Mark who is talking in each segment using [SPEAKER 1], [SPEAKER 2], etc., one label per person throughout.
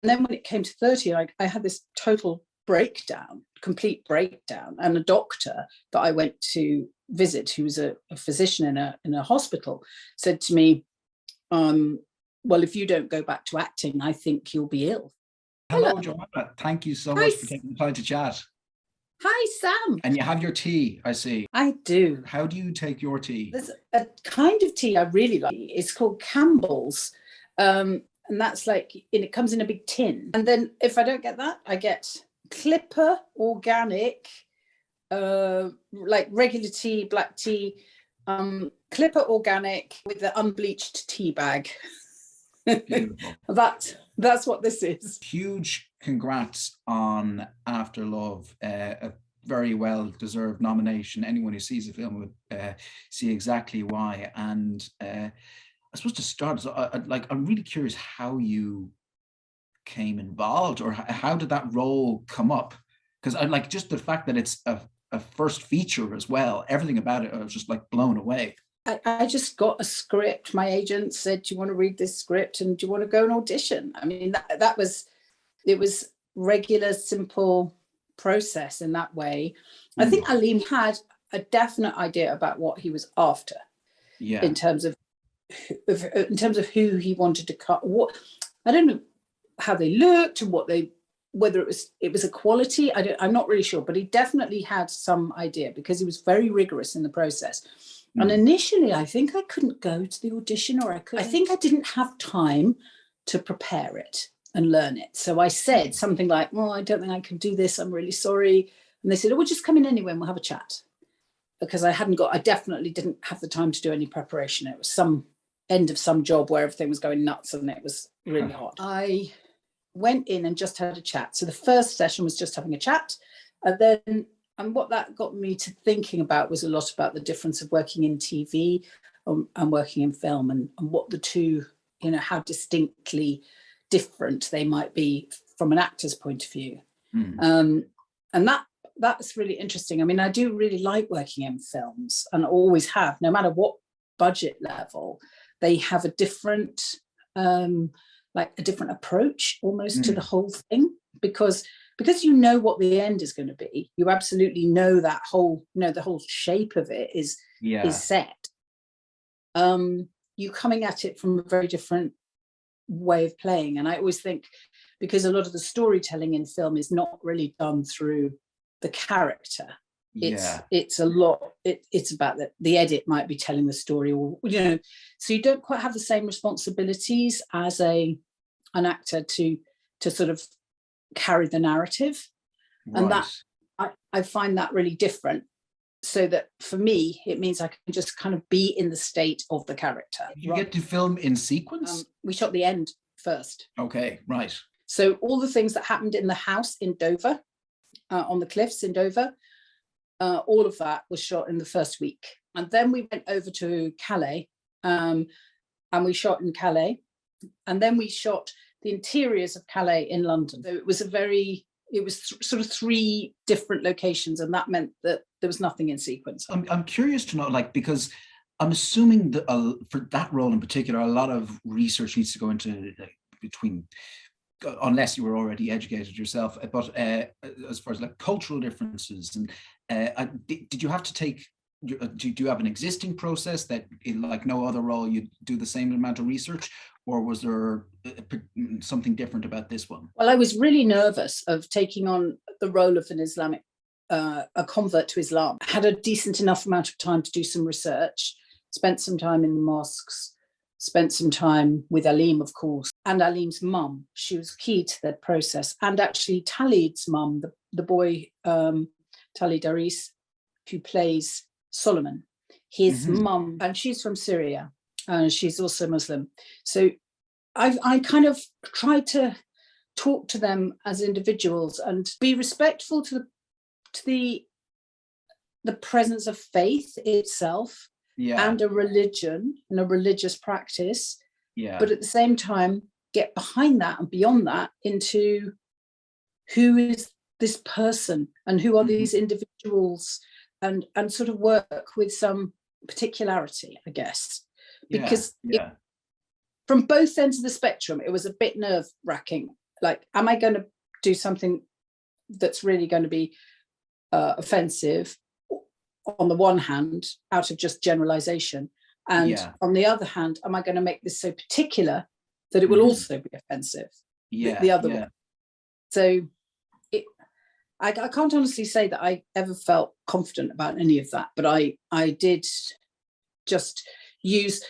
[SPEAKER 1] And then when it came to 30, I had this total breakdown, complete breakdown. And a doctor that I went to visit, who was a physician in a hospital, said to me, well, if you don't go back to acting, I think you'll be ill.
[SPEAKER 2] Hello, Joanna. Thank you so much for taking the time to chat.
[SPEAKER 1] Hi, Sam.
[SPEAKER 2] And you have your tea, I see.
[SPEAKER 1] I do.
[SPEAKER 2] How do you take your tea?
[SPEAKER 1] There's a kind of tea I really like. It's called Campbell's. And that's like, it comes in a big tin. And then if I don't get that, I get Clipper Organic, like regular tea, black tea, Clipper Organic with the unbleached tea bag. That's what this is.
[SPEAKER 2] Huge congrats on After Love, a very well-deserved nomination. Anyone who sees the film would see exactly why. And I suppose to start, I'm really curious how you came involved, or how did that role come up? Because I like just the fact that it's a first feature as well. Everything about it, I was just like blown away.
[SPEAKER 1] I just got a script. My agent said, do you want to read this script and do you want to go and audition? I mean, it was regular, simple process in that way. I think Aleem had a definite idea about what he was after, in terms of who he wanted to cut. What, I don't know how they looked and whether it was a quality. I'm not really sure, but he definitely had some idea because he was very rigorous in the process. And initially, I think I couldn't go to the audition, or I think I didn't have time to prepare it and learn it. So I said something like, well, I don't think I can do this. I'm really sorry. And they said, oh, we'll just come in anyway and we'll have a chat. Because I definitely didn't have the time to do any preparation. It was some end of some job where everything was going nuts and it was really hot. I went in and just had a chat. So the first session was just having a chat. And what that got me to thinking about was a lot about the difference of working in TV and working in film, and what the two, how distinctly different they might be from an actor's point of view. And that's really interesting. I mean, I do really like working in films, and always have, no matter what budget level. They have a different, a different approach almost to the whole thing, because you know what the end is going to be. You absolutely know that whole, the whole shape of it is set. You're coming at it from a very different way of playing. And I always think, because a lot of the storytelling in film is not really done through the character. It's a lot, it's about the edit might be telling the story, or, so you don't quite have the same responsibilities as an actor to sort of carry the narrative. Right. And that I find that really different, so that for me it means I can just kind of be in the state of the character.
[SPEAKER 2] You get to film in sequence?
[SPEAKER 1] We shot the end first.
[SPEAKER 2] Okay, right.
[SPEAKER 1] So all the things that happened in the house in Dover, on the cliffs in Dover, all of that was shot in the first week. And then we went over to Calais, and we shot in Calais, and then we shot the interiors of Calais in London. So it was sort of 3 different locations, and that meant that there was nothing in sequence.
[SPEAKER 2] I'm curious to know, because I'm assuming that for that role in particular, a lot of research needs to go into between, unless you were already educated yourself, but as far as cultural differences, and did you have to take, do you have an existing process that in no other role you do the same amount of research, or was there something different about this one?
[SPEAKER 1] Well, I was really nervous of taking on the role of an Islamic, a convert to Islam. I had a decent enough amount of time to do some research, spent some time in the mosques, spent some time with Aleem, of course, and Aleem's mum. She was key to that process. And actually Talid's mum, the boy, Talid Aris, who plays Solomon, his mum, and she's from Syria, and she's also Muslim. So I kind of tried to talk to them as individuals and be respectful to the presence of faith itself, and a religion and a religious practice, but at the same time get behind that and beyond that into who is this person and who are these individuals, and sort of work with some particularity, I guess, because from both ends of the spectrum, it was a bit nerve-wracking like, am I going to do something that's really going to be offensive on the one hand, out of just generalization, and
[SPEAKER 2] Yeah.
[SPEAKER 1] on the other hand, am I going to make this so particular that it will also be offensive?
[SPEAKER 2] Yeah.
[SPEAKER 1] The other way. So I can't honestly say that I ever felt confident about any of that, but I did just use,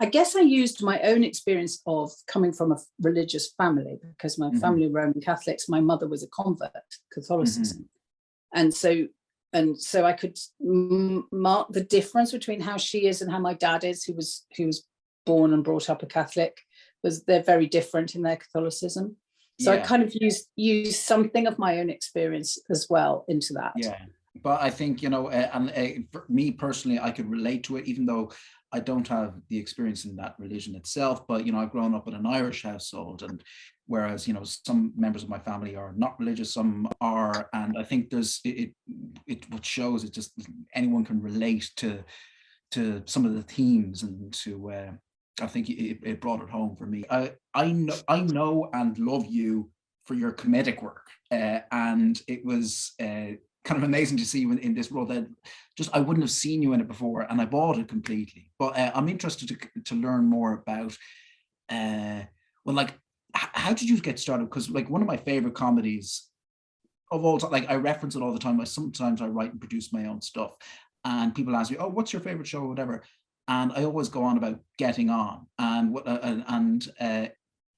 [SPEAKER 1] I guess I used my own experience of coming from a religious family, because my family were Roman Catholics. My mother was a convert to Catholicism. And so I could mark the difference between how she is and how my dad is, who was born and brought up a Catholic. They're very different in their Catholicism. So I kind of used something of my own experience as well into that.
[SPEAKER 2] Yeah, but I think, you know, and for me personally, I could relate to it, even though I don't have the experience in that religion itself. But, you know, I've grown up in an Irish household, and whereas, you know, some members of my family are not religious, some are, and I think there's what shows it just anyone can relate to some of the themes, and to I think it brought it home for me. I know and love you for your comedic work, and it was kind of amazing to see you in this role that just I wouldn't have seen you in it before, and I bought it completely. But I'm interested to learn more about well, like, how did you get started? Because, like, one of my favorite comedies of all time, like, I reference it all the time. Sometimes I write and produce my own stuff, and people ask me, "Oh, what's your favorite show?" or whatever, and I always go on about Getting On, and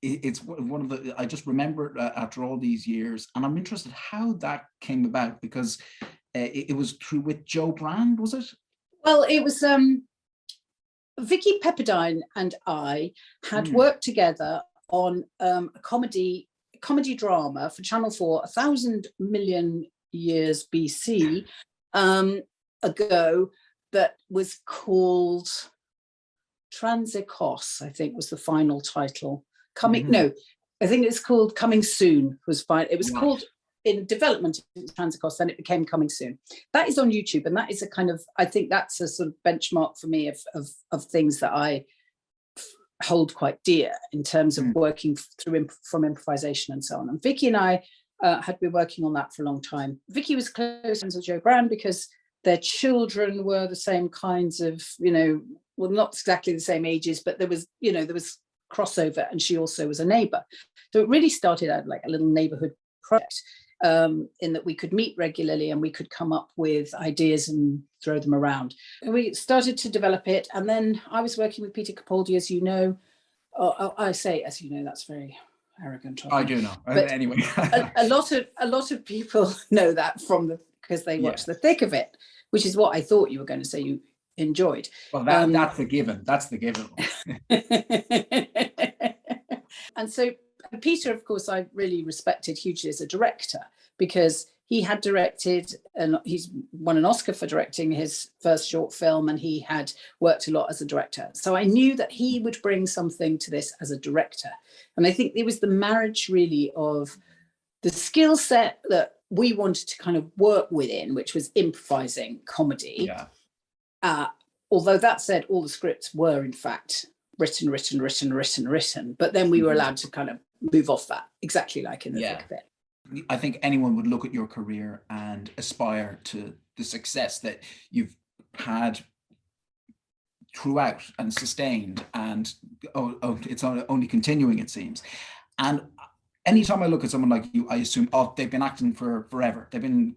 [SPEAKER 2] it's one of the, I just remember it after all these years, and I'm interested how that came about, because it was through with Jo Brand, was it?
[SPEAKER 1] Well, it was Vicky Pepperdine and I had worked together on a comedy drama for Channel 4 1,000 million years BC ago, that was called Transikos, I think was the final title. No, I think it's called Coming Soon was fine. It was called, in development, it was Transikos, then it became Coming Soon. That is on YouTube, and that is a kind of, I think that's a sort of benchmark for me of things that I hold quite dear in terms of working through from improvisation and so on. And Vicky and I had been working on that for a long time. Vicky was close friends with Jo Brand because their children were the same kinds of, you know, well, not exactly the same ages, but there was, you know, there was crossover, and she also was a neighbor. So it really started out like a little neighborhood project, in that we could meet regularly and we could come up with ideas and throw them around. And we started to develop it. And then I was working with Peter Capaldi, as you know. I say, as you know, that's very arrogant.
[SPEAKER 2] I do know.
[SPEAKER 1] But
[SPEAKER 2] anyway,
[SPEAKER 1] a lot of people know that because they watch The Thick of It, which is what I thought you were going to say you enjoyed.
[SPEAKER 2] Well, that's the given. That's the given.
[SPEAKER 1] And so Peter, of course, I really respected hugely as a director, because he had directed, and he's won an Oscar for directing his first short film, and he had worked a lot as a director. So I knew that he would bring something to this as a director. And I think it was the marriage really of the skill set that we wanted to kind of work within, which was improvising comedy. Although that said, all the scripts were in fact written, but then we were allowed to kind of move off that, exactly like in The Thick of It.
[SPEAKER 2] I think anyone would look at your career and aspire to the success that you've had throughout and sustained, and it's only continuing, it seems. And anytime I look at someone like you, I assume, oh, they've been acting for forever. They've been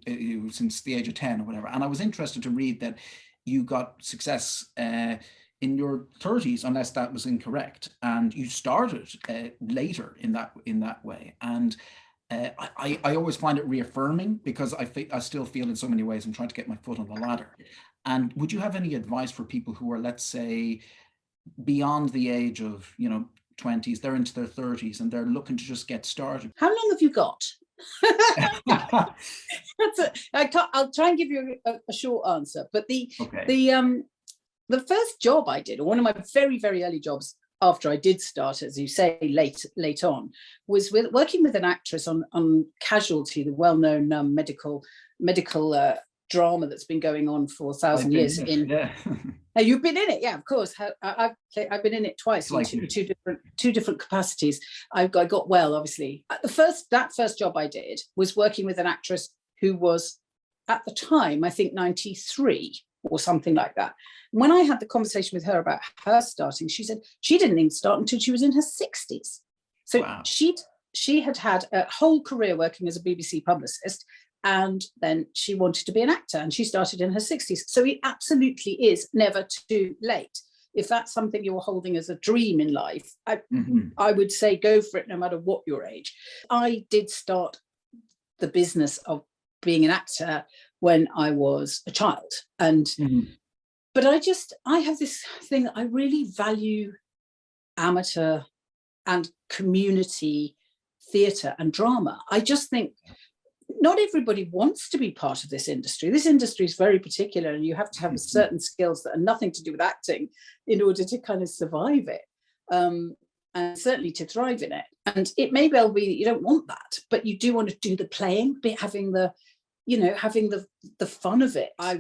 [SPEAKER 2] since the age of 10 or whatever. And I was interested to read that you got success in your 30s, unless that was incorrect, and you started later in that way. And I always find it reaffirming, because I still feel in so many ways I'm trying to get my foot on the ladder. And would you have any advice for people who are, let's say, beyond the age of, 20s, they're into their 30s and they're looking to just get started?
[SPEAKER 1] How long have you got? I'll try and give you a short answer, but the first job I did, or one of my very, very early jobs after I did start, as you say, late on, was working with an actress on Casualty, the well-known medical drama that's been going on for 1,000 years Now, you've been in it, yeah, of course. I've been in it twice in
[SPEAKER 2] Like
[SPEAKER 1] two different capacities. I got well, obviously. That first job I did was working with an actress who was, at the time, I think 93 or something like that. When I had the conversation with her about her starting, she said she didn't even start until she was in her 60s. So
[SPEAKER 2] wow.
[SPEAKER 1] she had had a whole career working as a BBC publicist, and then she wanted to be an actor, and she started in her 60s. So it absolutely is never too late. If that's something you're holding as a dream in life, I would say go for it no matter what your age. I did start the business of being an actor when I was a child. And but I have this thing that I really value amateur and community theatre and drama. I just think not everybody wants to be part of this industry. This industry is very particular, and you have to have certain skills that are nothing to do with acting in order to kind of survive it, and certainly to thrive in it. And it may well be that you don't want that, but you do want to do the playing, having the fun of it. I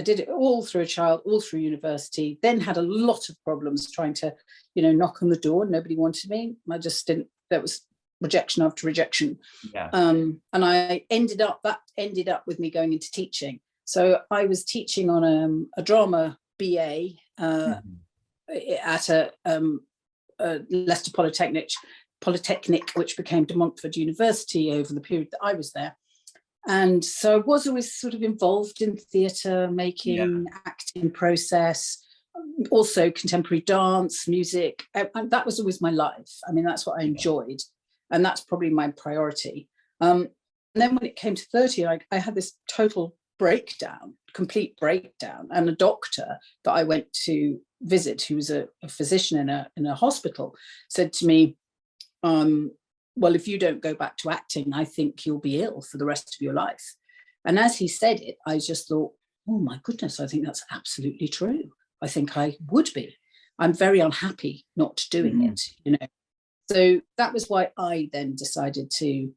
[SPEAKER 1] did it all through a child, all through university, then had a lot of problems trying to, knock on the door. Nobody wanted me. I just didn't, there was rejection after rejection.
[SPEAKER 2] Yeah.
[SPEAKER 1] And that ended up with me going into teaching. So I was teaching on a drama BA at a Leicester Polytechnic, which became De Montfort University over the period that I was there. And so I was always sort of involved in theatre making, acting process, also contemporary dance, music. And that was always my life. I mean, that's what I enjoyed. And that's probably my priority. And then when it came to 30, I had this total complete breakdown. And a doctor that I went to visit, who was a physician in a hospital, said to me, well, if you don't go back to acting, I think you'll be ill for the rest of your life. And as he said it, I just thought, oh my goodness, I think that's absolutely true. I think I would be. I'm very unhappy not doing it, So that was why I then decided to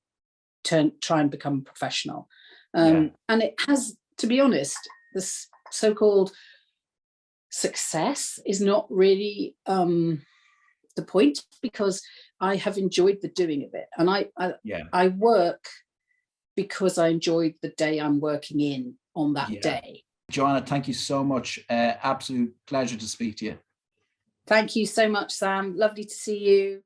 [SPEAKER 1] try and become a professional. And it has, to be honest, this so-called success is not really the point, because I have enjoyed the doing of it, and I work because I enjoyed the day I'm working in on that day.
[SPEAKER 2] Joanna, thank you so much. Absolute pleasure to speak to you.
[SPEAKER 1] Thank you so much, Sam. Lovely to see you.